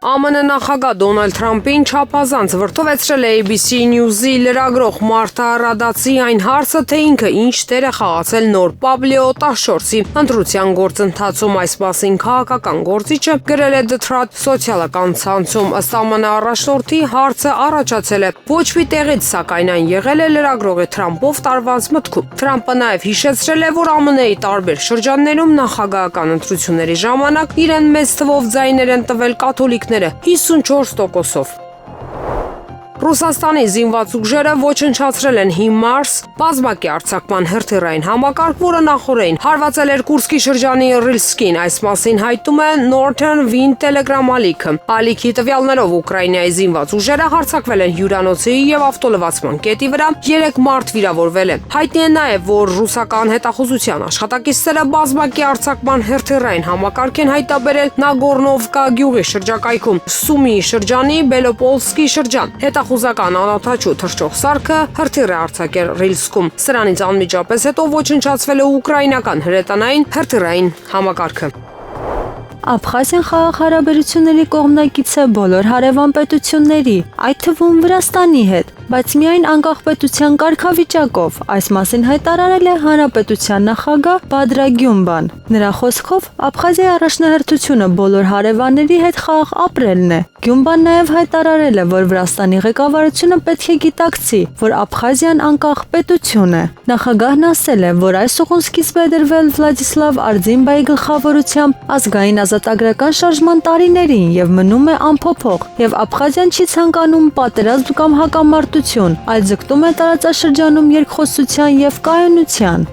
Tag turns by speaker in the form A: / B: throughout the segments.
A: ԱՄՆ նախագահ Դոնալդ Թրամփին չափազանց վրդովեցրել է ABC News-ի լրագրող Մարթա Ռադացի այն հարցը, թե ինքը ինչ դեր է խաղացել նոր Պաբլո 14-ի ընտրության գործընթացում։ Այս մասին քաղաքական գործիչը գրել է The Truth սոցիալական ցանցում։ Ըստ ԱՄՆ առաջնորդի հարցը առաջացել է ոչ մի տեղից, սակայն այն եղել է լրագրողի Թրամփով տարված մտքում։ Թրամփը նաև հիշեցրել է, որ ԱՄՆ-ի տարբեր շրջաններում նախագահական ընտրությունների ժամանակ իրեն մեծ թվով ձայներ են տվել կաթոլիկ 54%-ով։ Ռուսաստանի զինված ուժերը ոչնչացրել են HIMARS բազմակի արձակման հրթիռային համակարգ, որը նախորդին հարվածել էր Կուրսկի շրջանի Ռիլսկին։ Այս մասին հայտնում է Northern Wind Telegram ալիքը։ Ալիքի տվյալներով Ուկրաինայի զինված ուժերը հարձակվել են հյուրանոցի եւ ավտոլվացման կետի վրա, 3 մարդ վիրավորվել են։ Հայտնի է նաեւ, որ ռուսական հետախուզության աշխատակիցները բազմակի արձակման հրթիռային համակարգ են հայտաբերել Նագորնովկա գյուղի շրջակայքում, Սումի շրջանի Բելոպոլսկի շրջան։ Հետախուզական անօդաչու թռչող սարքը հրթիռ է արձակել Ռիլսկում։ Սրանից անմիջապես հետո ոչնչացվել է ուկրաինական հրետանային հրթիռային համակարգը։
B: Աբխազիան խաղաղ հարաբերությունների կողմնակից է բոլոր հարևան պետությունների, այդ թվում Վրաստանի հետ, բայց միայն անկախ պետության կարգավիճակով։ Այս մասին հայտարարել է հանրապետության նախագահ Բադրա Գյումբան։ Նրա խոսքով Աբխազիայի առաջնահերթությունը բոլոր հարևանների հետ խաղաղ ապրելն է։ Գյումբան նաև հայտարարել է, որ Վրաստանի ղեկավարությունը պետք է գիտակցի, որ Աբխազիան անկախ պետություն է։ Նախագահն ասել է, որ այս ուղուն սկիզբ է դրվել Վլադիսլավ Արձինբայի գլխավորությամբ ազգային ազատագրական շարժման տարիներին եւ մնում է անփոփոխ, եւ Աբխազիան չի ցանկանում պատերազմ կամ հակամարտություն, այլ ձգտում է տարածաշրջանում երկխոսության եւ կայունության։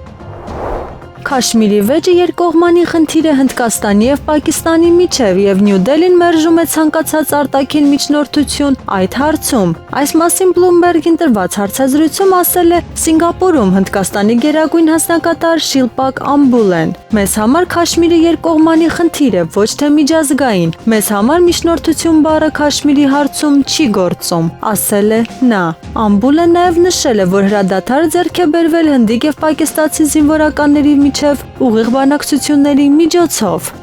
B: Քաշմիրի վեճը երկկողմանի խնդիր է Հնդկաստանի եւ Պակիստանի միջև եւ Նյու Դելին մերժում է ցանկացած արտաքին միջնորդություն այդ հարցում։ Այս մասին Bloomberg-ին տրված հարցազրույցում ասել է Սինգապուրում Հնդկաստանի գերագույն հանձնակատար Շիլպակ Ամբուլեն։ Մեզ համար Քաշմիրը երկկողմանի խնդիր է, ոչ թե միջազգային։ Մեզ համար միջնորդություն բառը Քաշմիրի հարցում չի գործում, ասել է նա։ Ամբուլեն նաև նշել է, որ հրադադարը ձեռք է բերվել հնդիկ եւ պակիստանցի զինվորականների միջև ուղիղ բանակցությունների միջոցով։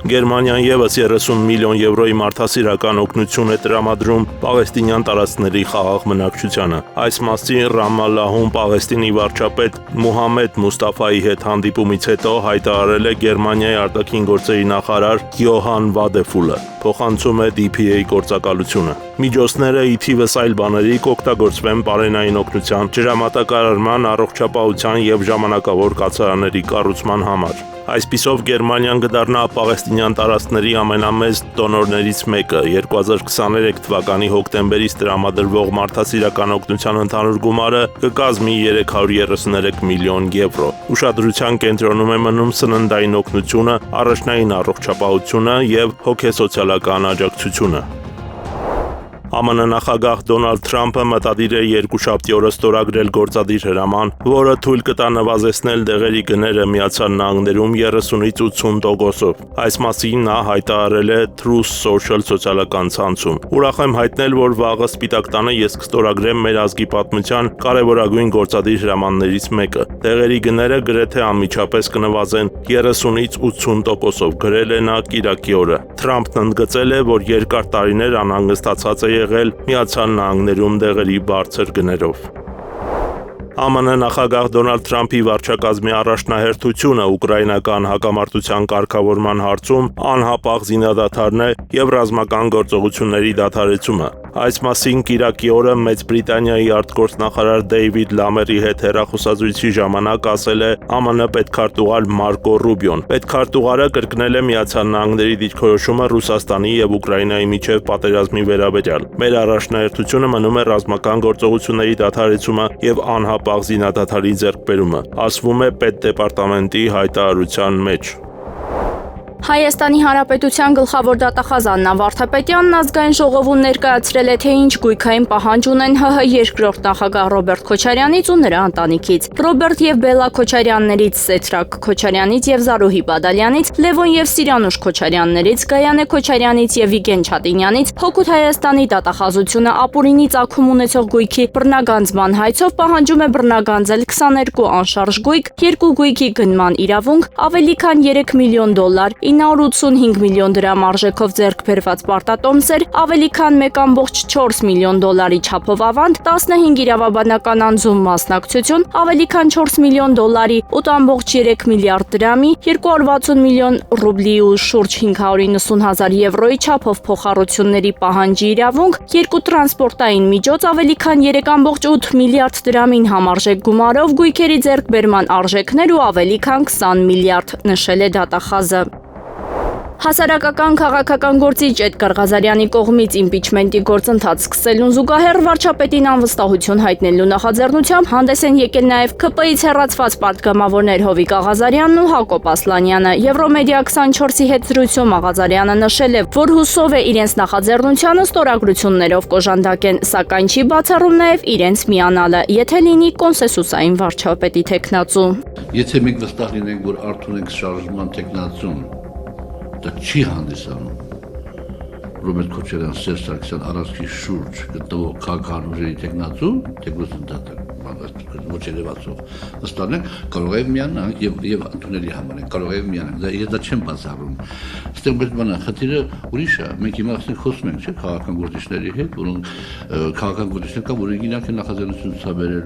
C: Գերմանիան եւս 30 միլիոն եվրոյի մարդասիրական օգնություն է տրամադրում պաղեստինյան տարածքների խաղաղ բնակչությանը։ Այս մասին Ռամալլահում Պաղեստինի վարչապետ Մուհամմեդ Մուստաֆայի հետ հանդիպումից հետո հայտարարել է Գերմանիայի արտաքին գործերի նախարար Յոհան Վադեֆուլը, փոխանցում է DPA գործակալությունը։ Միջոցները ի թիվս այլ բաների կօգտագործվեն պարենային օգնության, ջրամատակարարման, առողջապահության եւ ժամանակավոր կացարանների կառուցման համար։ Այսպիսով Գերմանիան կդառնա պաղեստինյան տարածքների ամենամեծ դոնորներից մեկը։ 2023 թվականի հոկտեմբերից տրամադրվող մարդասիրական օգնության ընդհանուր գումարը կկազմի 333 միլիոն եվրո։ Ուշադրության կենտրոնում է մնում սննդային օգնությունը, առաջնային առողջապահությունը եւ հոգեսոցիալական աջակցությունը։ ԱՄՆ նախագահ Դոնալդ Թրամփը մտադիր է երկուշաբթի օրը ստորագրել գործադիր հրաման, որը թույլ կտա նվազեցնել դեղերի գները Միացյալ Նահանգներում 30-ից 80%-ով։ Այս մասին նա հայտարարել է Truth Social սոցիալական ցանցում։ Ուրախ եմ հայտնել, որ վաղը Սպիտակ տանը ես կստորագրեմ մեր ազգի պատմության կարևորագույն գործադիր հրամաններից մեկը։ Դեղերի գները գրեթե անմիջապես կնվազեն 30-ից 80%-ով, գրել է նա կիրակի օրը։ Թրամփն ընդգծել է, որ երկար տարիներ անհանգստացած է եղել Միացյալ Նահանգներում դեղերի բարձր գներով։ ԱՄՆ նախագահ Դոնալդ Թրամփի վարչակազմի առաջնահերթությունը ուկրաինական հակամարտության կարգավորման հարցում անհապաղ զինադադարն է եւ ռազմական գործողությունների դադարեցումը։ Այս մասին կիրակի օրը Մեծ Բրիտանիայի արտգործնախարար Դեյվիդ Լամերի հետ հեռախոսազրույցի ժամանակ ասել է ԱՄՆ պետքարտուղար Մարկո Ռուբիոն։ Պետքարտուղարը կրկնել է Միացյալ Նահանգների դիրքորոշումը Ռուսաստանի եւ Ուկրաինայի միջև պատերազմի վերաբերյալ։ Մեր առաջնահերթությունը մնում է ռազմական գործողությունների դադարեցումը եւ անհապաղ զինադադարի ձեռքբերումը, ասվում է պետդեպարտամենտի հայտարարության մեջ։
D: Հայաստանի Հանրապետության գլխավոր դատախազ Աննա Վարդապետյանն ազգային ժողովում ներկայացրել է, թե ինչ գույքային պահանջ ունեն ՀՀ երկրորդ նախագահ Ռոբերտ Քոչարյանից ու նրա ընտանիքից։ Ռոբերտ եւ Բելլա Քոչարյաններից, Սեթրակ Քոչարյանից եւ Զարուհի Բադալյանից, Լևոն եւ Սիրանուշ Քոչարյաններից, Գայանե Քոչարյանից եւ Վիգեն Չատինյանից Հօգուտ Հայաստանի դատախազությունը ապուրինի ծագում ունեցող գույքի բռնագանձման հայցով պահանջում է բռնագանձել 22 անշարժ գույք, 2 գույքի գնման իրավունք, ավելի քան $3 միլիոն, 985 միլիոն դրամ արժեքով ձեռք բերված պարտատոմսեր, ավելի քան 1.4 միլիոն դոլարի չափով ավանդ, 15 իրավաբանական անձում մասնակցություն, ավելի քան 4 միլիոն դոլարի, 8.3 միլիարդ դրամի, 260 միլիոն ռուբլի ու շուրջ 590 հազար եվրոյի չափով փոխառությունների պահանջի իրավունք, 2 տրանսպորտային միջոց, ավելի քան 3.8 միլիարդ դրամին համարժեք գումարով գույքերի ձեռքբերման արժեքներ ու ավելի քան 20 միլիարդ, նշել է դատախազը։ Հասարակական քաղաքական գործիչ Էդգար Ղազարյանի կողմից իմպիչմենտի գործընթաց սկսելուն զուգահեռ վարչապետին անվստահություն հայտնելու նախաձեռնությամբ հանդես են եկել նաև ՔՊ-ից հեռացված պատգամավորներ Հովիկ Աղազարյանն ու Հակոբ Ասլանյանը։ Եվրոմեդիա 24-ի հետ զրույցում Աղազարյանը նշել է, որ հուսով է իրենց նախաձեռնությանը ստորագրություններով կոժանդակեն, սակայն չի բացառում նաև իրենց միանալը, եթե լինի կոնսենսուսային վարչապետի թեկնածու։
E: Եթե մենք վստահ լինենք, որ արդյունք ենք շարժման թեկնածուն, դա չի հանդիսանում Ռոբերտ Քոչարյան, Սերժ Սարգսյան առանցքի շուրջ գտնվող քաղաքական ուժերի թեկնածու, թեկուզ ընդհանուր ոչ երևացող վստահենք, կարող է միանանք եւ ընդունելի համարենք, կարող է միանանք, դա չեմ բացառում։ Այստեղ բայց բանը խնդիրը ուրիշ է, մենք հիմա խոսում ենք, չէ՞, քաղաքական գործիչների հետ, որոնք քաղաքական գործիչներ կա, որ իրենք են նախաձեռնություն ցուցաբերել։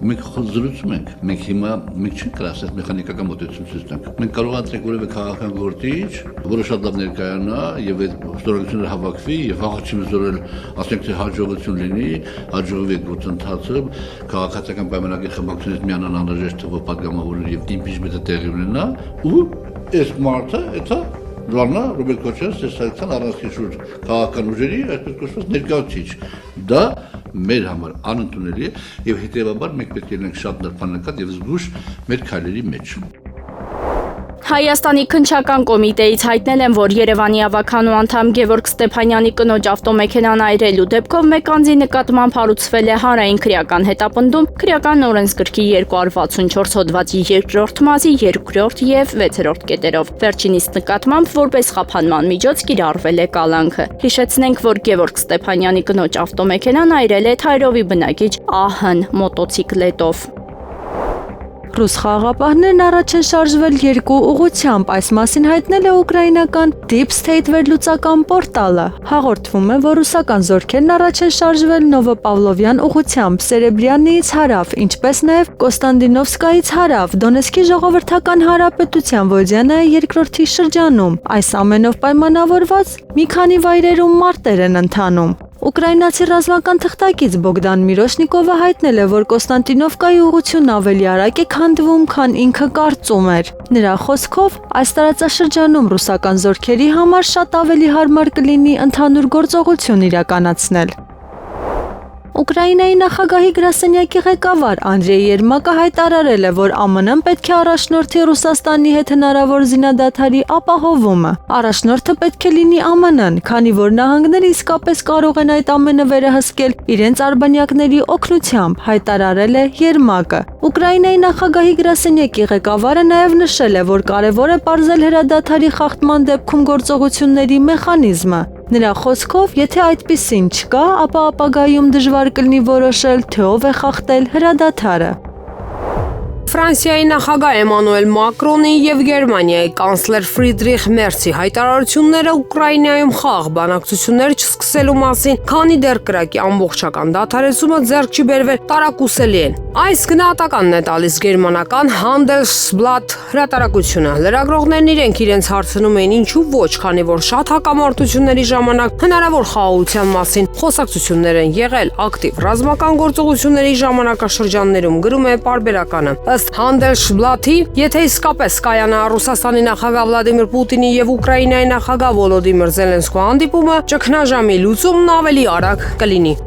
E: Մենք զրուցում ենք, մենք հիմա չենք կարող ասել մեխանիկական մոտեցում ցույց տանք։ Մենք կարող ենք որևէ քաղաքական գործիչ, որը շատ լավ ներկայանա եւ այդ ստորագրությունները հավաքվի եւ վաղը չմզորել, ասենք թե հաջողություն լինի, հաջողվի գործընթացը, քաղաքացիական պայմանագրի խմբակցությունից միանան անհրաժեշտ թվով պատգամավորներ եւ իմպիչմենտը տեղի ունենա ու այս մարդը դա Լարնա Ռոբերտ Քոչարյան, Սերժ Սարգսյան առանցքի շուրջ քաղաքական ուժերի այսպես կոչված ներկայացուցիչ։ Դա մեր համար անընդունելի է եւ հետեւաբար մենք պետք է լինենք շատ նրբանկատ եւ զգուշ մեր քայլերի մեջ։
D: Հայաստանի քննչական կոմիտեից հայտնել են, որ Երևանի ավականու անդամ Գևորգ Ստեփանյանի կնոջ ավտոմեքենան այրելու դեպքով մեկ անձի նկատմամբ հարուցվել է հանրային քրեական հետապնդում քրեական օրենսգրքի 264 հոդվածի 2-րդ մասի 2-րդ եւ 6-րդ կետերով։ Վերջինիս նկատմամբ որպես խափանման միջոց կիրառվել է կալանքը։ Հիշեցնենք, որ Գևորգ Ստեփանյանի կնոջ ավտոմեքենան այրել է Թայրովի բնակիչ ԱՀ մոտոցիկլետով։
B: Ռուս խաղաղապահներն առաջ են շարժվել երկու ուղղությամբ, այս մասին հայտնել է ուկրաինական Deep State վերլուծական պորտալը։ Հաղորդվում է, որ ռուսական զորքերն առաջ են շարժվել Նովոպավլովյան ուղղությամբ, Սերեբրյանիից հարավ, ինչպես նաև Կոստանդինովսկայից հարավ, Դոնեցկի ժողովրդական հանրապետության Վոդյանայի երկրորդի շրջանում։ Այս ամենով պայմանավորված մի քանի վայրերում մարտեր են ընթանում։ Ուկրաինացի ռազմական թղթակից Բոգդան Միրոշնիկովը հայտնել է, որ Կոստանդինովկայի ուղղությունն ավելի արագ է քանդվում, քան ինքը կարծում էր։ Նրա խոսքով, այս տարածաշրջանում ռուսական զորքերի համար շատ ավելի հարմար կլինի ընդհանուր գործողություն իրականացնել։ Ուկրաինայի նախագահի գրասենյակի ղեկավար Անդրեյ Երմակը հայտարարել է, որ ԱՄՆ-ն պետք է առաջնորդի Ռուսաստանի հետ հնարավոր զինադադարի ապահովումը։ Առաջնորդը պետք է լինի ԱՄՆ-ն, քանի որ նահանգները իսկապես կարող են այդ ամենը վերահսկել իրենց արբանյակների օգնությամբ, հայտարարել է Երմակը։ Ուկրաինայի նախագահի գրասենյակի ղեկավարը նաև նշել է, որ կարևոր է պարզել հրադադարի խախտման դեպքում գործողությունների մեխանիզմը։ Նրա խոսքով, եթե այդպիսին չկա, ապա ապագայում դժվար կլինի որոշել, թե ով է խախտել հրադադարը։
A: Ֆրանսիայի նախագահ Էմանուել Մակրոնի եւ Գերմանիայի կանցլեր Ֆրիդրիխ Մերցի հայտարարությունները Ուկրաինայում խաղաղ բանակցություններ չսկսելու մասին, քանի դեռ կրակի ամբողջական դադարեցումը ձեռք չի բերվել, տարակուսելի են։ Այս գնահատականն է տալիս գերմանական Handelsblatt հրատարակությունը։ Լրագրողներն իրենց հարցնում էին ինչու ոչ, քանի որ շատ հակամարտությունների ժամանակ հնարավոր խաղաղության մասին խոսակցություններ են եղել ակտիվ ռազմական գործողությունների ժամանակաշրջաններում, գրում է պարբերականը։ Ըստ Handelsblatt-ի, եթե իսկապես կայանա Ռուսաստանի նախագահ Վլադիմիր Պուտինի եւ Ուկրաինայի նախագահ Վոլոդիմիր Զելենսկու հանդիպումը, ճգնաժամի լուծումն ավելի արագ կլինի։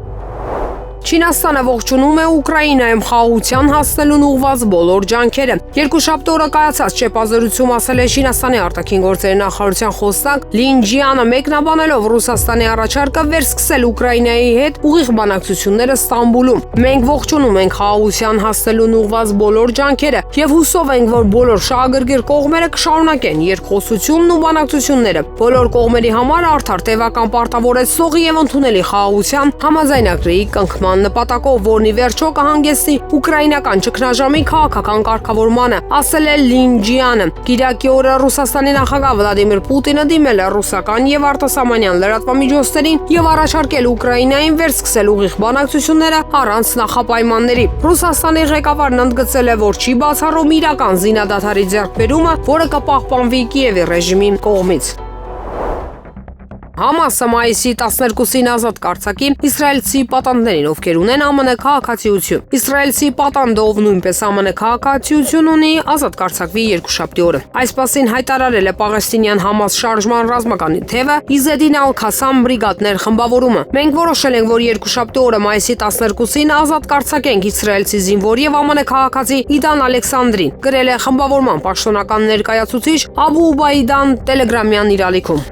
A: Չինաստանը ողջունում է Ուկրաինայում խաղաղության հասնելուն ուղղված բոլոր ջանքերը։ Երկուշաբթի օրը կայացած ճեպազրույցում ասել է Չինաստանի արտաքին գործերի նախարարության խոսնակ Լին Ջիանը, մեկնաբանելով Ռուսաստանի առաջարկը վերսկսել Ուկրաինայի հետ ուղիղ բանակցությունները Ստամբուլում։ Մենք ողջունում ենք խաղաղության հասնելուն ուղղված բոլոր ջանքերը եւ հուսով ենք, որ բոլոր շահագրգիռ կողմերը կշարունակեն երկխոսությունն ու բանակցությունները։ Բոլոր կողմերի համար արդար տևական պարտավորեցնողի եւ ընդունելի խաղաղության համաձայնագրի կնքման նման նպատակով, որն ի վերջո կհանգեցնի ուկրաինական ճգնաժամի քաղաքական կարգավորմանը, ասել է Լինջյանը։ Կիրակի օրը Ռուսաստանի նախագահ Վլադիմիր Պուտինը դիմել է ռուսական եւ արտասահմանյան լրատվամիջոցներին եւ առաջարկել Ուկրաինային վերսկսել ուղիղ բանակցությունները առանց նախապայմանների։ Ռուսաստանի ղեկավարն ընդգծել է, որ չի բացառում իրական զինադադարի ձեռքբերումը, որը կպահպանվի Կիևի ռեժիմի կողմից։ Համասը մայիսի 12-ին ազատ կարձակի իսրայելցի պատանդներին, ովքեր ունեն ԱՄՆ քաղաքացիություն։ Իսրայելցի պատանդը, ով նույնպես ԱՄՆ քաղաքացիություն ունի, ազատ կարձակվի երկուշաբթի օրը։ Այս մասին հայտարարել է պաղեստինյան Համաս շարժման ռազմական թևը Իզեդին Ալ-Քասամ բրիգադներ խմբավորումը։ Մենք որոշել ենք, որ երկուշաբթի օրը մայիսի 12-ին ազատ կարձակենք իսրայելցի զինվոր եւ ԱՄՆ քաղաքացի Իդան Ալեքսանդրին, գրել է խմբավորման պաշտոնական ներկայացուցիչ Աբու Ուբայդան տելեգրամյան իր ալիքում։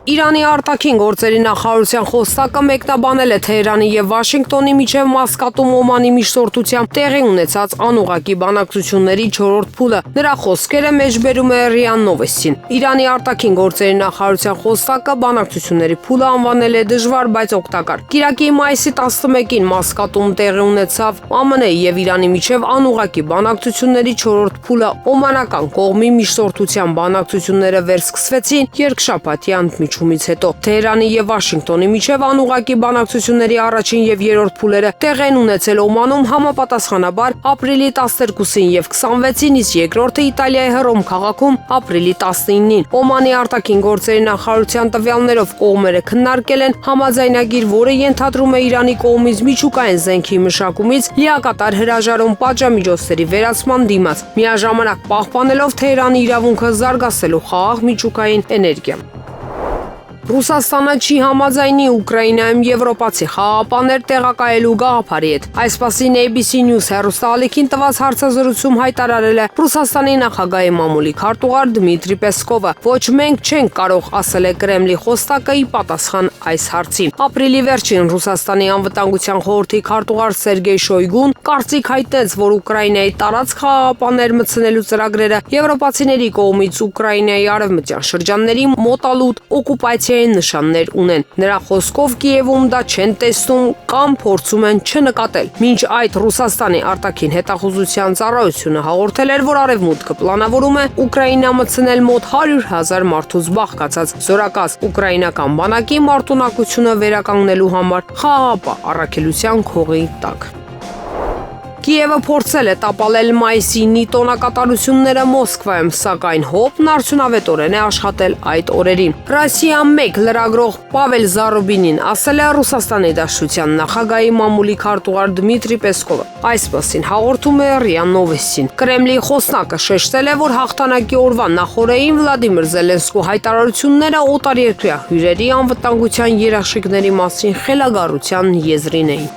A: Իրանի արտաքին գործերի նախարարության խոսնակը մեկնաբանել է Թեհրանի եւ Վաշինգտոնի միջև Մասկատում Օմանի միջնորդությամբ տեղի ունեցած անուղղակի բանակցությունների 4-րդ փուլը։ Նրա խոսքերը մեջբերում է ՌԻԱ Նովոստին։ Իրանի արտաքին գործերի նախարարության խոսնակը բանակցությունների փուլը անվանել է դժվար, բայց օգտակար։ Կիրակի մայիսի 11-ին Մասկատում տեղի ունեցավ ԱՄՆ-ի եւ Իրանի միջև անուղղակի բանակցությունների 4-րդ փուլը։ Օմանական կողմի միջնորդությամբ բանակցությունները վերսկսվեցին երկշաբաթյան միջումից հետո։ Թեհրանի եւ Վաշինգտոնի միջև անուղղակի բանակցությունների առաջին եւ երրորդ փուլերը տեղ են ունեցել Օմանում համապատասխանաբար ապրիլի 12-ին եւ 26-ին, իսկ երկրորդը Իտալիայի Հռոմ քաղաքում ապրիլի 19-ին։ Օմանի արտաքին գործերի նախարարության տվյալներով կողմերը քննարկել են համաձայնագիր, որը ենթադրում է Իրանի կողմից միջուկային զենքի մշակումից լիակատար հրաժարում պատժամիջոցների վերացման դիմաց, միաժամանակ պահպանելով Թեհրանի իրավունքը զարգացնելու խաղաղ միջուկային էներգիա։ Ռուսաստանը չի համաձայնի Ուկրաինայում եվրոպացի խաղաղապահներ տեղակայելու գաղափարի հետ։ Այս մասին ABC News հեռուստաալիքին տված հարցազրույցում հայտարարել է Ռուսաստանի նախագահի մամուլի քարտուղար Դմիտրի Պեսկովը։ Ոչ մենք չենք կարող, ասել է Կրեմլի խոսնակը ի պատասխան այս հարցի։ Ապրիլի վերջին Ռուսաստանի անվտանգության խորհրդի քարտուղար Սերգեյ Շոյգուն կարծիք հայտնեց, որ Ուկրաինայի տարածք խաղաղապահներ մտցնելու ծրագրերը եվրոպացիների կողմից Ուկրաինայի արևմտյան շրջանների մոտալուտ օկուպացիա նշաններ ունեն։ Նրա խոսքով Կիևում դա չեն տեսնում կամ փորձում են չնկատել։ Մինչ այդ Ռուսաստանի արտաքին հետախուզության ծառայությունը հաղորդել էր, որ Արևմուտքը պլանավորում է Ուկրաինա մտցնել մոտ 100,000 մարդուց բաղկացած զորակաց ուկրաինական բանակի մարտունակությունը վերականգնելու համար խաղաղապահ առաքելության քողի տակ։ Կիևը փորձել է տապալել մայիսի տոնակատարությունները Մոսկվայում, սակայն ՀՕՊ-ն արդյունավետորեն է աշխատել այդ օրերին։ Ռասիա 1 լրագրող Պավել Զարուբինին ասել է Ռուսաստանի Դաշնության նախագահի մամուլի քարտուղար Դմիտրի Պեսկովը։ Այս մասին հաղորդում է ՌԻԱ Նովոստին։ Կրեմլի խոսնակը շեշտել է, որ հաղթանակի օրվա նախօրեին Վլադիմիր Զելենսկու հայտարարությունները օտարերկրյա հյուրերի անվտանգության երաշխիքների մասին խելագարության եզրին էին։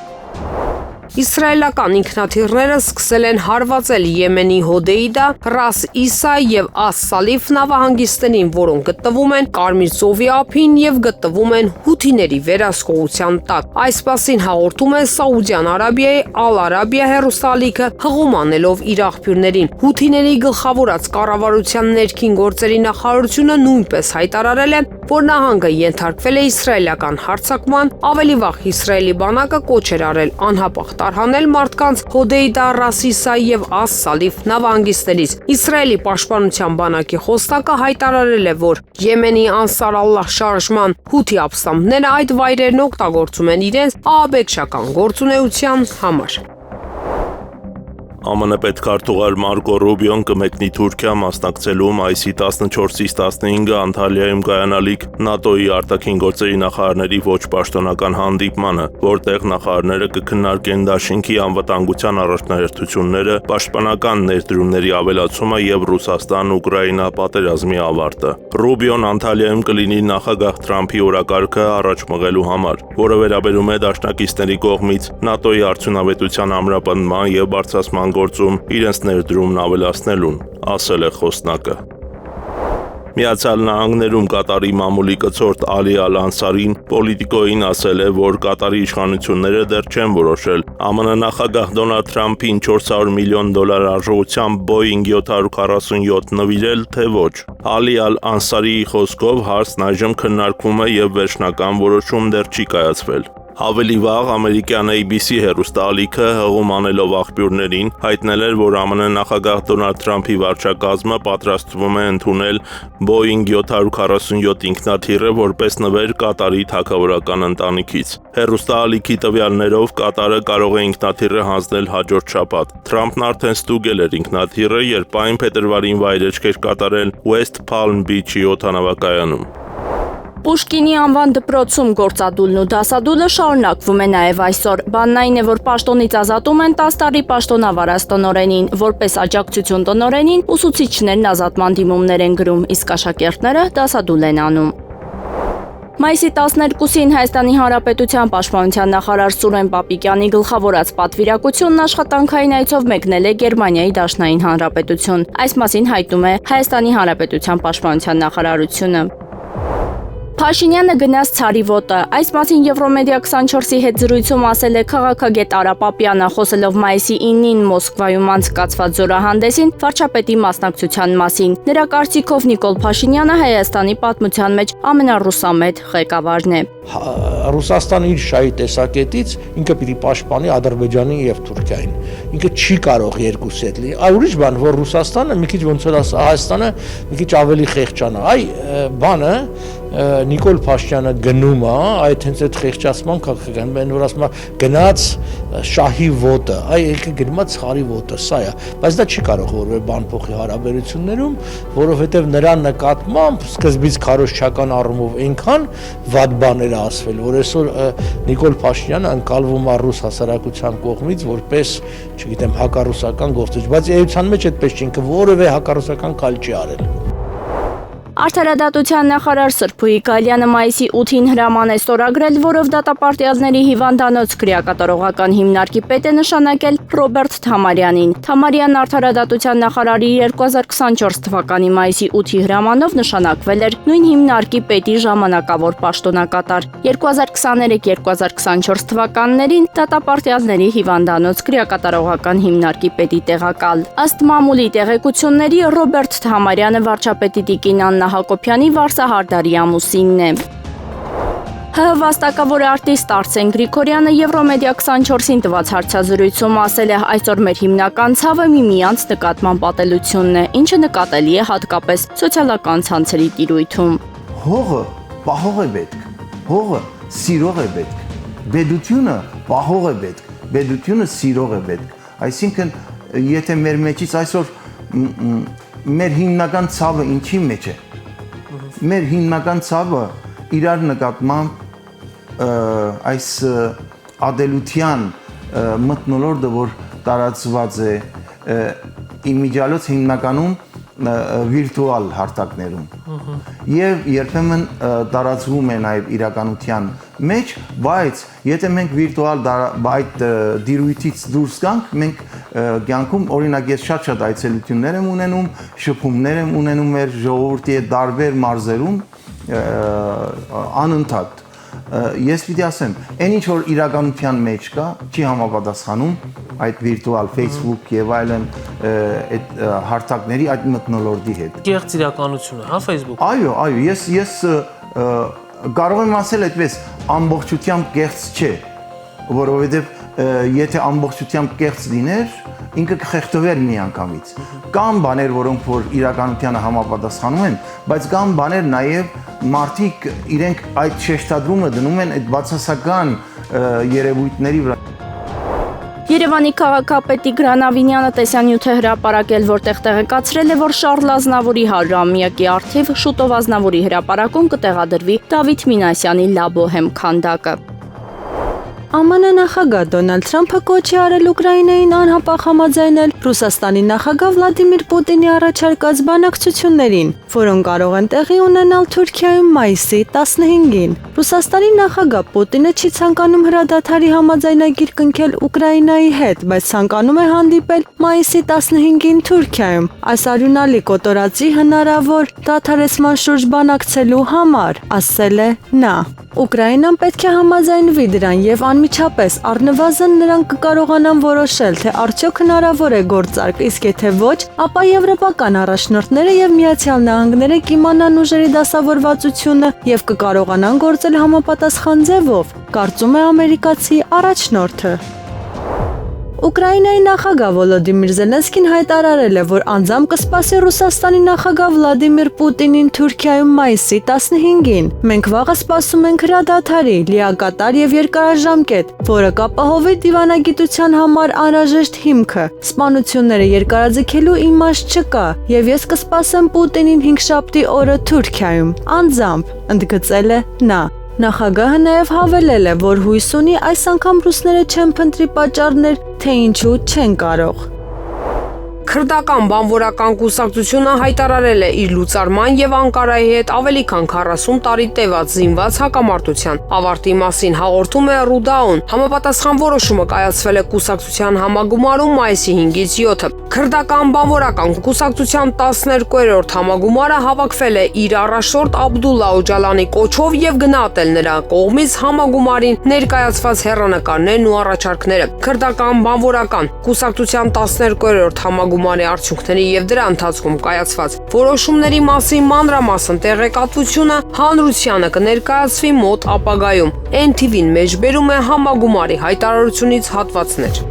A: Իսրայելական ինքնաթիռները սկսել են հարվածել Եմենի Հոդեյդա, Ռաս Իսա եւ Աս-Սալիֆ նավահանգիստներին, որոնք գտնվում են Կարմիր ծովի ափին եւ գտնվում են հութիների վերահսկողության տակ։ Այս մասին հաղորդում է Սաուդյան Արաբիայի Ալ-Արաբիա հեռուստաալիքը, հղում անելով իր աղբյուրներին։ Հութիների գլխավորած կառավարության ներքին գործերի նախարարությունը նույնպես հայտարարել է, որ նահանգը ենթարկվել է իսրայելական հարձակման, ավելի վաղ Իսրայելի բանակը կոչ էր արել անհապաղ տարհանել մարդկանց Հոդեյդա, Ռասիսա եւ Աս-Սալիֆ նավահանգիստներից։ Իսրայելի պաշտպանության բանակի խոսնակը հայտարարել է, որ Եմենի Անսար Ալլահ շարժման հութի ապստամբները այդ վայրերն օգտագործում են իրենց ահաբեկչական գործունեության համար։
C: ԱՄՆ պետքարտուղար Մարկո Ռուբիոն կմեկնի Թուրքիա մասնակցելու մայիսի 14-ից 15-ը Անտալիայում կայանալիք ՆԱՏՕ-ի արտաքին գործերի նախարարների ոչ պաշտոնական հանդիպմանը, որտեղ նախարարները կքննարկեն դաշինքի անվտանգության առաջնահերթությունները, պաշտպանական ներդրումների ավելացումը եւ Ռուսաստան-Ուկրաինա պատերազմի ավարտը։ Ռուբիոն Անտալիայում կլինի նախագահ Թրամփի օրակարգը առաջ մղելու համար, որը վերաբերում է դաշնակիցների կողմից ՆԱՏՕ-ի արդյունավետության ամրապնդման եւ բարձրացման գործում իրենց ներդրումն ավելացնելուն, ասել է խոսնակը։ Միացյալ Նահանգներում Կատարի մամուլի կցորդ Ալի Ալ-Անսարին Պոլիտիկոյին ասել է, որ Կատարի իշխանությունները դեռ չեն որոշել ԱՄՆ նախագահ Դոնալդ Թրամփին $400 միլիոն արժողությամբ Boeing 747 նվիրել, թե ոչ։ Ալի Ալ-Անսարիի խոսքով հարցն այժմ քննարկվում է եւ վերջնական որոշում դեռ չի կայացվել։ Ավելի վաղ ամերիկյան ABC հեռուստաալիքը հղում անելով աղբյուրներին հայտնել էր, որ ԱՄՆ նախագահ Դոնալդ Թրամփի վարչակազմը պատրաստվում է ընդունել Boeing 747 ինքնաթիռը որպես նվեր Կատարի թագավորական ընտանիքից։ Հեռուստաալիքի տվյալներով Կատարը կարող է ինքնաթիռը հանձնել հաջորդ շաբաթ։ Թրամփն արդեն ստուգել էր ինքնաթիռը, երբ այն փետրվարին վայրեջք էր կատարել West Palm Beach-ի օդանավակայանում։
D: Պուշկինի անվան դպրոցում գործադուլն ու դասադուլը շարունակվում է նաև այսօր։ Բանն այն է, որ պաշտոնից ազատում են 10 տարի պաշտոնավարած տնօրենին, որպես աջակցություն տնօրենին ուսուցիչներն ազատման դիմումներ են գրում, իսկ աշակերտները դասադուլ են անում։ Մայիսի 12-ին Հայաստանի Հանրապետության պաշտպանության նախարար Սուրեն Պապիկյանի գլխավորած պատվիրակությունն աշխատանքային այցով մեկնել է Գերմանիայի Դաշնային Հանրապետություն։ Այս մասին հայտնում է Հայաստանի Հանրապետության պաշտպանության նախարարությունը։ Փաշինյանը գնաց ցարի ոտը։ Այս մասին Եվրոմեդիա 24-ի հետ զրույցում ասել է քաղաքագետ Արա Պապյանը, խոսելով մայիսի 9-ին Մոսկվայում անցկացված զորահանդեսին վարչապետի մասնակցության մասին։ Նրա կարծիքով Նիկոլ Փաշինյանը Հայաստանի պատմության մեջ ամենառուսամետ ղեկավարն է։
F: Ռուսաստանը իր շահի տեսակետից ինքը պիտի պաշտպանի Ադրբեջանին եւ Թուրքիային։ Ինքը չի կարող երկուսի հետ լինի։ Այ ուրիշ բան, որ Ռուսաստանը մի քիչ ոնց որ ասա, Հայաստանը մի քիչ ավելի խեղճանա։ Այ բանը Նիկոլ Փաշինյանը գնում է, այդ հենց այդ խեղճացման քաղաքական, մեն որ ասում է գնաց շահի ոտը, այ եկը գնում է ցարի ոտը, սա է, բայց դա չի կարող որևէ բան փոխի հարաբերություններում, որովհետև նրա նկատմամբ սկզբից քարոզչական առումով այնքան վատ բաներ ասվել, որ այսօր Նիկոլ Փաշինյանը անցալվում է ռուս հասարակության կողմից որպես, չգիտեմ, հակառուսական գործիչ, բայց էության մեջ այդպես չի, ինքը որևէ հակառուսական քայլ չի արել։
D: Արդարադատության նախարար Սրփուհի Գալյանը մայիսի 8-ին հրաման է ստորագրել, որով դատապարտյալների հիվանդանոց քրեակատարողական հիմնարկի պետ է նշանակել Ռոբերտ Թամարյանին։ Թամարյանն արդարադատության նախարարի 2024 թվականի մայիսի 8-ի հրամանով նշանակվել էր նույն հիմնարկի պետի ժամանակավոր պաշտոնակատար։ 2023-2024 թվականներին դատապարտյալների հիվանդանոց քրեակատարողական հիմնարկի պետի տեղակալ։ Ըստ մամուլի տեղեկությունների Ռոբերտ Թամարյանը վարչապետի տիկին Աննա Հակոբյանի վարսահարդարի ամուսինն է։ ՀՀ վաստակավոր արտիստ Արսեն Գրիգորյանը Եվրոմեդիա 24-ին տված հարցազրույցում ասել է, այսօր մեր հիմնական ցավը միմյանց նկատմամբ ատելությունն է, ինչը նկատելի է հատկապես սոցիալական ցանցերի տիրույթում։
G: Հողը պահող է պետք, հողը սիրող է պետք, բեդությունը պահող է պետք, բեդությունը սիրող է պետք։ Այսինքն, եթե մեր մեջից այսօր մեր հիմնական ցավը ինչի մեջ է։ Մեր հիմնական ցավը իրար նկատմամբ այս ադելության մթնոլորտը, որ տարածված է իմիջիալոց հիմնականում վիրտուալ հարթակներում եւ երբեմն տարածվում է նաեւ իրականության մեջ, բայց եթե մենք վիրտուալ այդ դիրույթից դուրս գանք, մենք կյանքում օրինակ ես շատ այցելություններ եմ ունենում, շփումներ եմ ունենում մեր ժողովրդի հետ տարբեր մարզերում անընդհատ ես պիտի ասեմ, այն ինչ որ իրականության մեջ կա, չի համապատասխանում այդ վիրտուալ Facebook եւ այլն այդ հարթակների այդ մթնոլորտի հետ։
H: Կեղծ իրականությունը, հա Facebook։
G: Այո, ես կարող եմ ասել այդպես, ամբողջությամբ կեղծ չէ, որովհետեւ եթե ամբողջությամբ կեղծ լիներ, ինքը կխեղդվեր միանգամից։ Կան բաներ, որոնք որ իրականությանը համապատասխանում են, բայց կան բաներ նաև մարդիկ իրենք այդ շեշտադրումը դնում են այդ բացասական երևույթների վրա։
D: Երևանի քաղաքապետ Տիգրան Ավինյանը տեսանյութ է հրապարակել, որտեղ տեղեկացրել է, որ Շառլ Ազնավուրի 100-ամյակի առթիվ շուտով Ազնավուրի հրապարակում կտեղադրվի Դավիթ Մինասյանի «Լա Բոհեմ» քանդակը։
B: ԱՄՆ նախագահ Դոնալդ Թրամփը կոչ է արել Ուկրաինային անհապաղ համաձայնել Ռուսաստանի նախագահ Վլադիմիր Պուտինի առաջարկած բանակցություններին, որոնք կարող են տեղի ունենալ Թուրքիայում մայիսի 15-ին։ Ռուսաստանի նախագահ Պուտինը չի ցանկանում հրադադարի համաձայնագիր կնքել Ուկրաինայի հետ, բայց ցանկանում է հանդիպել մայիսի 15-ին Թուրքիայում, այս արյունալի կոտորածի հնարավոր դադարեցման շուրջ բանակցելու համար, ասել է նա։ Ուկրաինան պետք է համաձայնվի դրան եւ անմիջապես առնվազն նրանք կկարողանան որոշել, թե արդյոք հնարավոր է գործարք, իսկ եթե ոչ, ապա եվրոպական առաջնորդները եւ Միացյալ Նահանգները կիմանան ուժերի դասավորվածությունը եւ կկարողանան գործել համապատասխան ձևով, կարծում է ամերիկացի առաջնորդը։ Ուկրաինայի նախագահ Վոլոդիմիր Զելենսկին հայտարարել է, որ անձամբ կսպասի Ռուսաստանի նախագահ Վլադիմիր Պուտինին Թուրքիայում մայիսի 15-ին։ Մենք վաղը սպասում ենք հրադադարի, լիակատար եւ երկարաժամկետ, որը կապահովի դիվանագիտության համար անհրաժեշտ հիմքը։ Սպանությունները երկարաձգելու իմաստ չկա, եւ ես կսպասեմ Պուտինին 5-շաբթի օրը Թուրքիայում, անձամբ, ընդգծել է նա։ Նախագահը նաև հավելել է, որ հույս ունի այս անգամ ռուսները չեն փնտրի պատճառներ, թե ինչու չեն կարող։
A: Քրդական բանվորական կուսակցությունը հայտարարել է իր լուծարման եւ Անկարայի հետ ավելի քան 40 տարի տևած զինված հակամարտության ավարտի մասին հաղորդում է Ռուդաուն։ Համապատասխան որոշումը կայացվել է կուսակցության համագումարում մայիսի 5-ից 7-ը։ Քրդական բանվորական կուսակցության 12-րդ համագումարը հավաքվել է իր առաջնորդ Աբդուլլա Օջալանի կոչով եւ գնահատել նրա կողմից համագումարին ներկայացված հեռանկարներն ու առաջարկները։ Քրդական բանվորական կուսակցության 12-րդ համագումարի արդյունքների եւ դրա ընթացքում կայացված որոշումների մասին մանրամասն տեղեկատվությունը հանրությանը կներկայացվի մոտ ապագայում։ NTV-ն մեջբերում է համագումարի հայտարարությունից հատվածներ։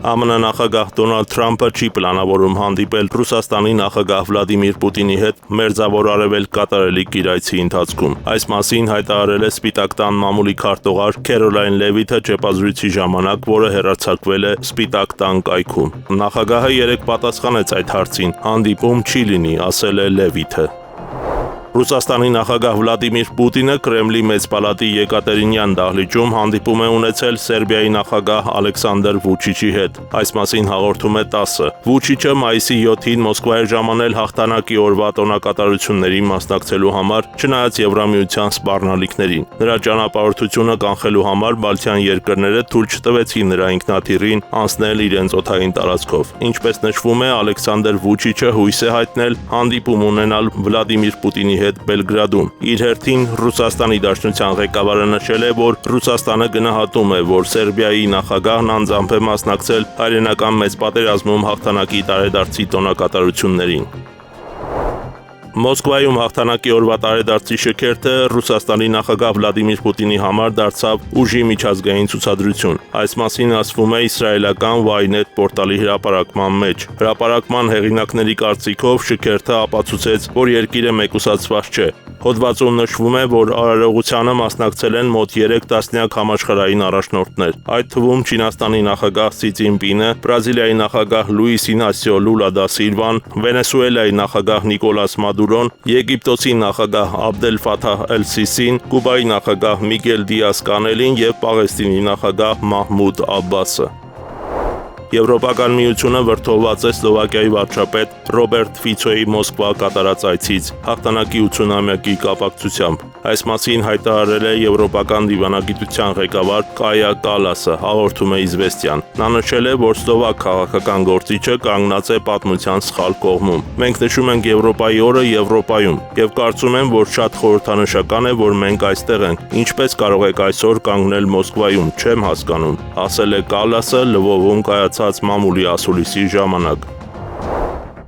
C: ԱՄՆ նախագահ Դոնալդ Թրամփը չի պլանավորում հանդիպել Ռուսաստանի նախագահ Վլադիմիր Պուտինի հետ Մերձավոր Արևելք կատարելիք իր այցի ընթացքում։ Այս մասին հայտարարել է Սպիտակ տան մամուլի քարտուղար Քերոլայն Լևիթը ճեպազրույցի ժամանակ, որը հեռարձակվել է Սպիտակ տան կայքում։ Նախագահը երեկ պատասխանեց այդ հարցին. հանդիպում չի լինի, ասել է Լևիթը։ Ռուսաստանի նախագահ Վլադիմիր Պուտինը Կրեմլի մեծ պալատի Եկատերինյան դահլիճում հանդիպում է ունեցել Սերբիայի նախագահ Ալեքսանդր Վուչիչի հետ։ Այս մասին հաղորդում է ՏԱՍՍ-ը։ Վուչիչը մայիսի 7-ին Մոսկվա է ժամանել հաղթանակի օրվա տոնակատարություններին մասնակցելու համար, չնայած Եվրամիության սպառնալիքներին։ Նրա ճանապարհորդությունը կանխելու համար Բալթյան երկրները թույլ չտվեցին նրա ինքնաթիռին անցնել իրենց օդային տարածքով։ Ինչպես նշվում է, Ալեքսանդր Վուչիչը հույս է հայտնել հանդիպում ունենալ Վլադիմիր Պուտինի հետ Բելգրադում։ Իր հերթին Ռուսաստանի Դաշնության ղեկավարը նշել է, որ Ռուսաստանը գնահատում է, որ Սերբիայի նախագահն անձամբ է մասնակցել հայրենական մեծ պատերազմում հաղթանակի տարեդարձի տոնակատարություններին։ Մոսկվայում հաղթանակի օրվա տարեդարձի շքերթը Ռուսաստանի նախագահ Վլադիմիր Պուտինի համար դարձավ ուժի միջազգային ցուցադրություն։ Այս մասին ասվում է իսրայելական Ynet պորտալի հրապարակման մեջ։ Հրապարակման հեղինակների կարծիքով շքերթը ապացուցեց, որ երկիրը մեկուսացված չէ։ Հոդվածում նշվում է, որ արարողությանը մասնակցել են մոտ 3 տասնյակ համաշխարհային առաջնորդներ, այդ թվում Չինաստանի նախագահ Սի Ցզինպինը, Բրազիլիայի նախագահ Լուիս Ինասիո Լուլա դա Սիլվան, Վենեսուելայի նախագահ Նիկոլաս Մադուրոն, Եգիպտոսի նախագահ Աբդել Ֆաթահ Էլ-Սիսին, Կուբայի նախագահ Միգել Դիաս Կանելին եւ Պաղեստինի նախագահ Մահմուդ Աբբասը։ Եվրոպական միությունը վրդովված է Սլովակիայի վարչապետ Ռոբերտ Ֆիցոյի Մոսկվա կատարած այցից հաղթանակի 80-ամյակի կապակցությամբ։ Այս մասին հայտարարել է Եվրոպական դիվանագիտության ղեկավար Կայա Կալասը, հաղորդում է Իզվեստիան։ Նա նշել է, որ սլովակ քաղաքական գործիչը կանգնած է պատմության սխալ կողմում։ Մենք նշում ենք Եվրոպայի օրը Եվրոպայում եւ կարծում եմ, որ շատ խորհրդանշական է, որ մենք այստեղ ենք։ Ինչպես կարող եք այսօր կանգնել Մոսկվայում, չեմ հասկանում, ասել է Կալասը Լվովում կայացած մամուլի ասուլիսի ժամանակ։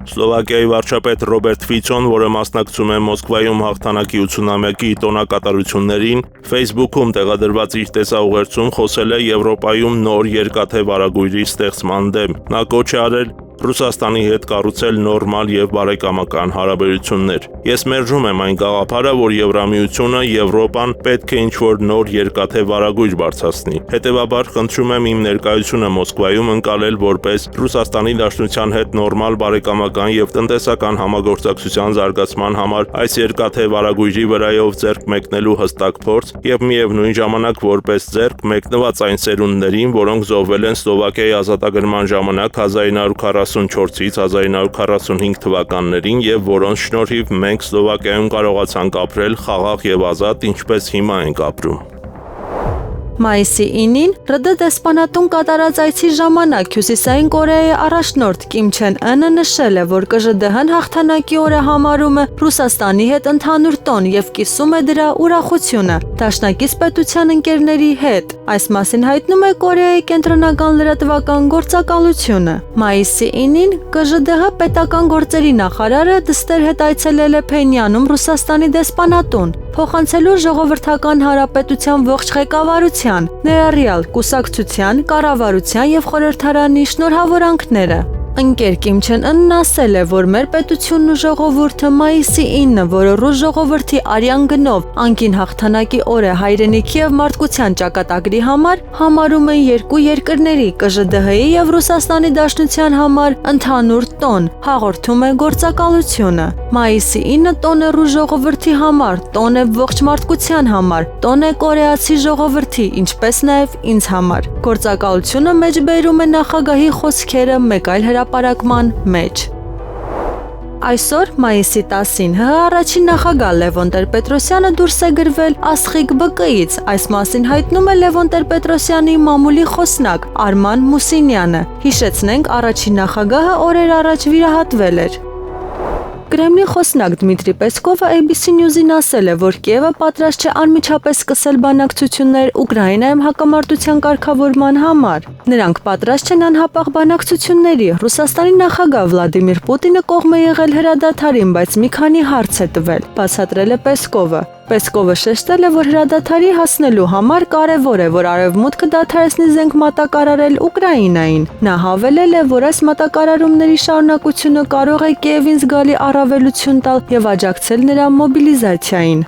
C: Սլովակիայի վարչապետ Ռոբերտ Ֆիցոն, որը մասնակցում է Մոսկվայում հաղթանակի 80-ամյակի տոնակատարություններին, Facebook-ում տեղադրված իր տեսաուղերձում խոսել է Եվրոպայում նոր երկաթե վարագույրի ստեղծման դեմ։ Նա կոչ է արել Ռուսաստանի հետ կառուցել նորմալ եւ բարեկամական հարաբերություններ։ Ես մերժում եմ այն գաղափարը, որ Եվրամիությունը, Եվրոպան պետք է ինչ-որ նոր երկաթե վարագույր բարձրացնի։ Հետևաբար խնդրում եմ իմ ներկայությունը Մոսկվայում ընկալել որպես Ռուսաստանի Դաշնության հետ նորմալ բարեկամական եւ տնտեսական համագործակցության զարգացման համար այս երկաթե վարագույրի վրայով ձեռք մեկնելու հստակ փորձ եւ միևնույն ժամանակ որպես ձեռք մեկնված այն սերունդներին, որոնք զոհվել են Սլովակիայի ազատագրման ժամանակ 1944-ից 1945 թվականներին եւ որոնց շնորհիվ մենք Սլովակիայում կարողացանք ապրել խաղաղ եւ ազատ, ինչպես հիմա ենք ապրում։
B: Մայիսի 9-ին ՌԴ դեսպանատուն կատարած այցի ժամանակ Հյուսիսային Կորեայի առաջնորդ Կիմ Չեն Ընը նշել է, որ ԿԺԴՀ-ն հաղթանակի օր է համարում է Ռուսաստանի հետ ընդհանուր տոն եւ կիսում է դրա ուրախությունը դաշնակից պետության ընկերների հետ։ Այս մասին հայտնում է Կորեայի կենտրոնական լրատվական գործակալությունը։ Մայիսի 9-ին ԿԺԴՀ պետական գործերի նախարարը դստեր հետ այցելել է Փենյանում Ռուսաստանի դեսպանատուն, փոխանցելու ժողովրդական հանրապետության ողջ ղեկավարության, ներառյալ կուսակցության, կառավարության եւ խորհրդարանի շնորհավորանքները։ Ընկեր Կիմ Չեն Ընն ասել է, որ մեր պետությունն ու ժողովուրդը մայիսի 9-ը, որը ռուս ժողովրդի արյան գնով անկին հաղթանակի օր է հայրենիքի եւ մարդկության ճակատագրի համար, համարում են երկու երկրների ԿԺԴՀ-ի եւ Ռուսաստանի Դաշնության համար ընդհանուր տոն, հաղորդում է գործակալությունը։ Մայիսի 9-ը տոն է ռուս ժողովրդի համար, տոն է ողջ մարդկության համար, տոն է կորեացի ժողովրդի, ինչպես նաեւ ինձ համար։ Գործակալությունը մեջբերում է նախագահի խոսքերը մեկ այլ հրապարակման մեջ։ Այսօր մայիսի 10-ին ՀՀ առաջին նախագահ Լևոն Տեր-Պետրոսյանը դուրս է գրվել Աստղիկ ԲԿ-ից։ Այս մասին հայտնում է Լևոն Տեր-Պետրոսյանի մամուլի խոսնակ Արման Մուսինյանը։ Հիշեցնենք, առաջին նախագահը օրեր առաջ վիրահատվել էր։ Կրեմլի խոսնակ Դմիտրի Պեսկովը ABC News-ին ասել է, որ Կիևը պատրաստ չէ անմիջապես սկսել բանակցություններ Ուկրաինայում հակամարտության կարգավորման համար։ Նրանք պատրաստ չեն անհապաղ բանակցությունների։ Ռուսաստանի նախագահ Վլադիմիր Պուտինը կողմ է եղել հրադադարին, բայց մի քանի հարց է տվել, բացատրել է Պեսկովը։ Պեսկովը շեշտել է, որ հրադադարի հասնելու համար կարևոր է, որ Արևմուտքը դադարեցնի զենք մատակարարել Ուկրաինային։ Նա հավելել է, որ այս մատակարարումների շարունակությունը կարող է Կիևին զգալի առավելություն տալ եւ աջակցել նրա մոբիլիզացիային։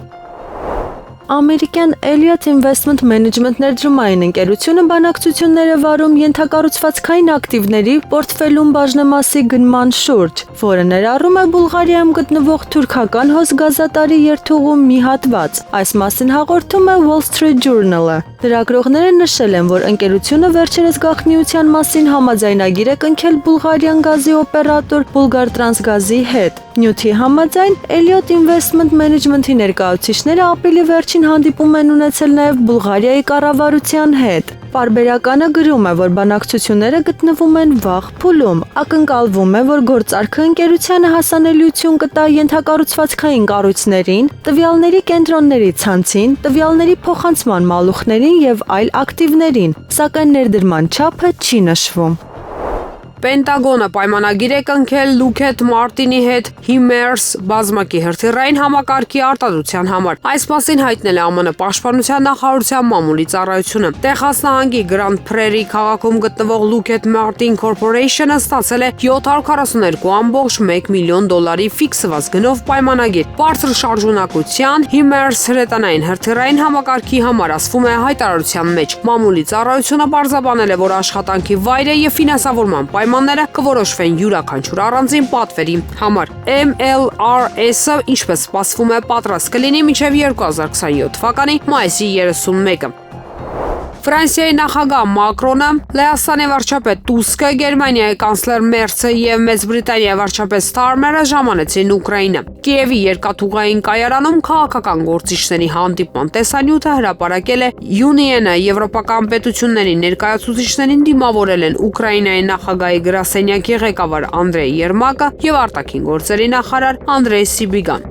B: Ամերիկյան Elliott Investment Management ներդրումային ընկերությունը բանակցություններ է վարում ենթակառուցվածքային ակտիվների պորտֆելում բաժնեմասի գնման շուրջ, որը ներառում է Բուլղարիայում գտնվող թուրքական հոսգազատարի երթուղում մի հատված։ Այս մասին հաղորդում է Wall Street Journal-ը։ Լրագրողները նշել են, որ ընկերությունը վերջերս գաղտնիության մասին համաձայնագիր է կնքել Բուլղարիան գազի օպերատոր Bulgartransgaz-ի հետ։ Նյութի համաձայն Elliott Investment Management-ի ներկայացուցիչները ապրիլի վերջին հանդիպում են ունեցել նաև Բուլղարիայի կառավարության հետ։ Պարբերականը գրում է, որ բանակցությունները գտնվում են վաղ փուլում։ Ակնկալվում է, որ գործարքը ընկերությանը հասանելիություն կտա ենթակառուցվածքային կառույցներին, տվյալների կենտրոնների ցանցին, տվյալների փոխանցման մալուխներին եւ այլ ակտիվներին, սակայն ներդրման չափը չի նշվում։
A: Պենտագոնը պայմանագիր է կնքել Lockheed Martin-ի հետ HIMARS բազմակի հրթիռային համակարգի արտադրության համար։ Այս մասին հայտնել է ԱՄՆ Պաշտպանության նախարարության մամուլի ծառայությունը։ Տեխաս նահանգի Grand Prairie քաղաքում գտնվող Lockheed Martin Corporation-ը ստացել է $742.1 միլիոն ֆիքսված գնով պայմանագիր։ Բարձր շարժունակության HIMARS հրետանային հրթիռային համակարգի համար ասվում է հայտարարության մեջ։ Մամուլի ծառայությունը պարզաբանել է, որ աշխատանքի վայրը եւ ֆինանսավորման պայմանները կորոշվեն յուրաքանչյուր առանձին պատվերի համար։ MLRS-ը, ինչպես սպասվում է, պատրաստ կլինի մինչև 2027 թվականի մայիսի 31-ը։ Ֆրանսիայի նախագահ Մակրոնը, Լեհաստանի վարչապետ Տուսկը, Գերմանիայի կանցլեր Մերցը եւ Մեծ Բրիտանիայի վարչապետ Ստարմերը ժամանեցին Ուկրաինա։ Կիևի երկաթուղային կայարանում քաղաքական գործիչների հանդիպման տեսանյութը հրապարակել է Union-ը եվրոպական պետությունների ներկայացուցիչներին դիմավորել են Ուկրաինայի նախագահի գրասենյակի ղեկավար Անդրեյ Երմակը եւ արտաքին գործերի նախարար Անդրեյ Սիբիգան։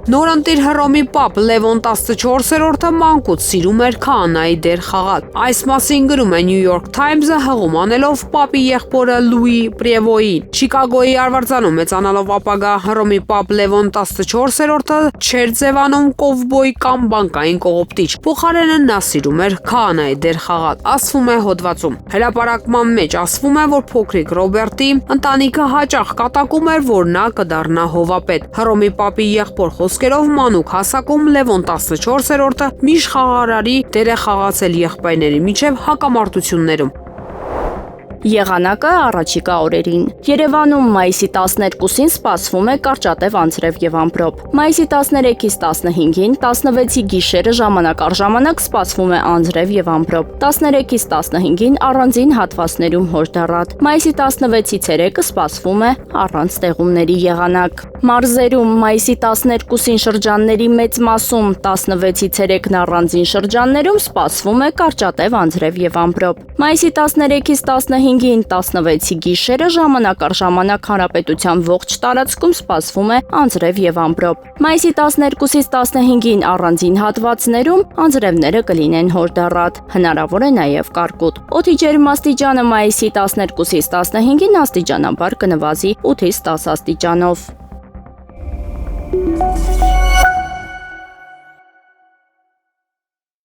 A: Նորընտիր Հռոմի պապ Լևոն 14-րդը մանկուց սիրում էր քահանայի դեր խաղալ։ Այս մասին գրում է New York Times-ը հղում անելով պապի եղբորը Լուի Պրևոյին։ Չիկագոյի արվարձանում մեծանալով ապագա Հռոմի պապ Լևոն 14-րդը չէր ձևանում կովբոյ կամ բանկային կողոպտիչ։ Փոխարենը նա սիրում էր քահանայի դեր խաղալ, ասվում է հոդվածում։ Հրապարակման մեջ ասվում է, որ փոքրիկ Ռոբերտի ընտանիքը հաճախ կատակում էր, որ նա կդառնա հովապետ։ Հռոմի պապի եղբոր խոսքերով մանուկ հասակում Լևոն 14-րդը միշ խաղարարի դեր է խաղացել եղբայրների միջև հակամարտություններում։
D: Եղանակը առաջիկա օրերին։ Երևանում մայիսի 12-ին սպասվում է կարճատև անձրև եւ ամպրոպ։ Մայիսի 13-ից 15-ին 16-ի գիշերը ժամանակ առ ժամանակ սպասվում է անձրև եւ ամպրոպ։ 13-ից 15-ին առանձին հատվածներում հորդառատ։ Մայիսի 16-ից 3-ը սպասվում է առանց տեղումների եղանակ։ Մարզերում մայիսի 12-ին շրջանների մեծ մասում, 16-ից 3-ն առանձին շրջաններում սպասվում է կարճատև անձրև եւ ամպրոպ։ Մայիսի 13-ից 15-ին 16-ի գիշերը ժամանակ առ ժամանակ հանրապետության ողջ տարածքում սպասվում է անձրև եւ ամպրոպ։ Մայիսի 12-ից 15-ին առանձին հատվածներում անձրևները կլինեն հորդառատ։ Հնարավոր է նաեւ կարկուտ։ Օդի ջերմաստիճանը մայիսի 12-ից 15-ին աստիճանաբար կնվազի 8-ից 10 աստիճանով։